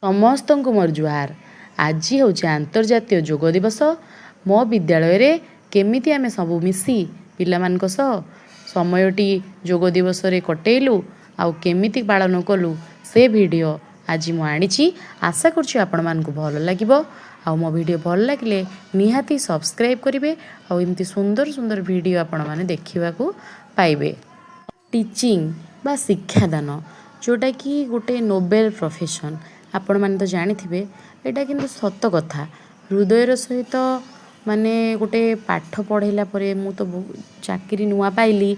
समस्त को मोर जुहार। आज हूँ अंतर्जातीय योग दिवस। मो विद्यालय रे केमिति आमे सबू मिसी पिलामानक सह समयटी योग दिवस रे कटेलु आउ केमिति पालन कलु से वीडियो आज मु आनिछि। आशा करछि आपण मानकु भल लागिबो। आउ मो वीडियो भल लागिले निहाती सब्सक्राइब करिवे आउ एमती सुंदर सुंदर वीडियो आपण माने देखिबाकू पाइबे। टीचिंग बा शिक्षादान जोटा कि गोटे नोबेल प्रोफेशन आपण माने तो जानिथिबे। एटा किंतु सत कथा हृदयर सहित माने गोटे पाठ पढ़ेला परे मु तो चाकरी नुआ पाइली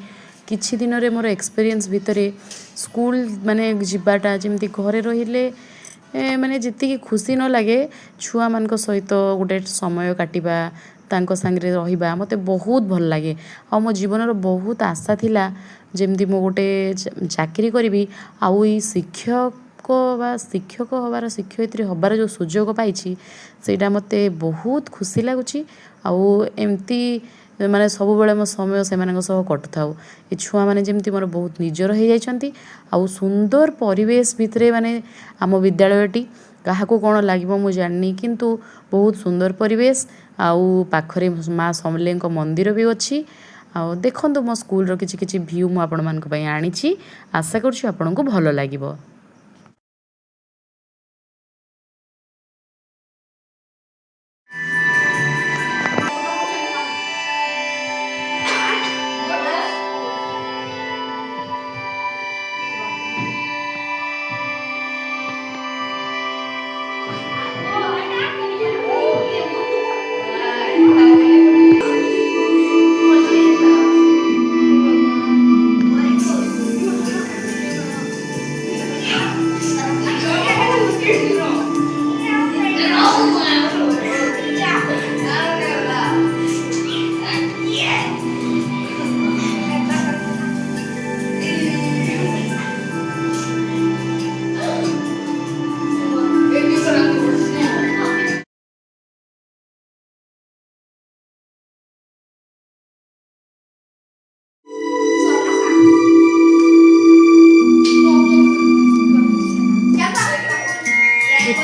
किछि दिन रे मोर एक्सपीरियंस भितरे स्कूल माने जिबाटा जेमती घरे रहिले माने जितकी खुशी न लगे छुआ मान सहित गोटे समय काटिबा तांको संगे रहिबा मते बहुत भल लगे। आ मो जीवन रो बहुत आशा थिला जेमती मो गोटे चाकरी करिवि आउ ई शिक्षक हबार शिक्षयित्री हबार जो सुजोग पाइछि सेटा मते बहुत खुशी लागुछि। आउ एमती माने सब बेले मो समय सेमानक सह कटुथाउ। ए छुआ माने जेमती मोर बहुत निजर हो जाइछन्ती आउ सुंदर परिवेश भितरे माने आम विद्यालयटी काहाकू कौन लागिबो मु जाननी किंतु बहुत सुंदर परिवेश आउ पाखरे माँ समलेई मंदिर भी अच्छी। आउ देखंतु मो स्कूल रो किछि किछि व्यू मु आपण मानक पई आनिछि। आशा करछि आपनकू भलो लागिबो।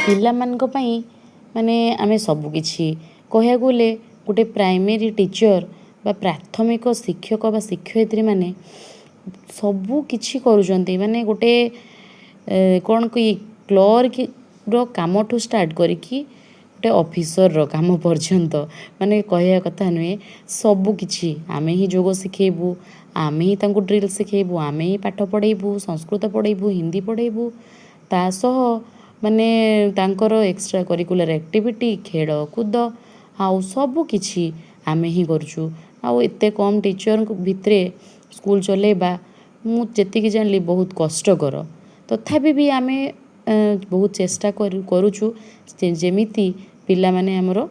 पिला मानक पई माने आमे सब किछि कहया गले गोटे प्राइमरी टीचर बा प्राथमिक शिक्षक बा शिक्षयित्री माने सबू किछि करूजंती। माने गोटे कौन कि क्लर्क रो काम ठू स्टार्ट करिकी गोटे ऑफिसर रो काम पर्यंत माने कहया कथा नुहे सबू किछि आमे ही जोग सिखेबू आमे ही तांको ड्रिल सिखेबू आमे ही पाठ पढ़ेबू संस्कृत पढ़ेबू हिंदी पढ़ेबू ता सह माने तांकर एक्स्ट्रा करिकुलर एक्टिविटी खेल कूद आउ सबू किछि आमे ही करछु। आउ एते कम टीचर भितरे स्कूल चलेबा मु जेतिकी जानली बहुत कष्टकर तथापि भी आमे बहुत चेष्टा करूछु जेमिति पिला माने हमरो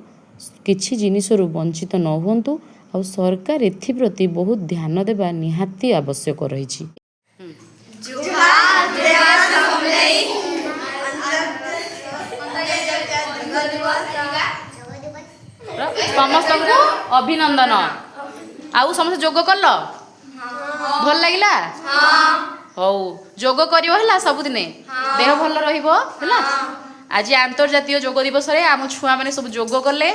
किछि जिनिसरु वंचित न होंतु। आउ सरकार एथि प्रति बहुत ध्यान देबा निहाती आवश्यक रहिछि। समस्त को अभिनंदन। आउ समस्त जोग कल भल लागिला हौ जोग करिवो हला सब दिने देह भल रहिबो हला। आज अंतर्जातीय जोग दिवस रे आम छुआ माने सब जोग कले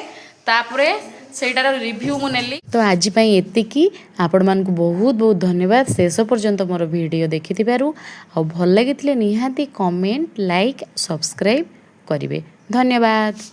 तापरे सेटार रिव्यू मु नेली। तो आज पई एतिकी आपण मान को बहुत बहुत धन्यवाद शेष पर्यंत मोर वीडियो देखिथिबारु। आ भल लागिथिले निहाती कमेंट लाइक सब्सक्राइब करिवे। धन्यवाद।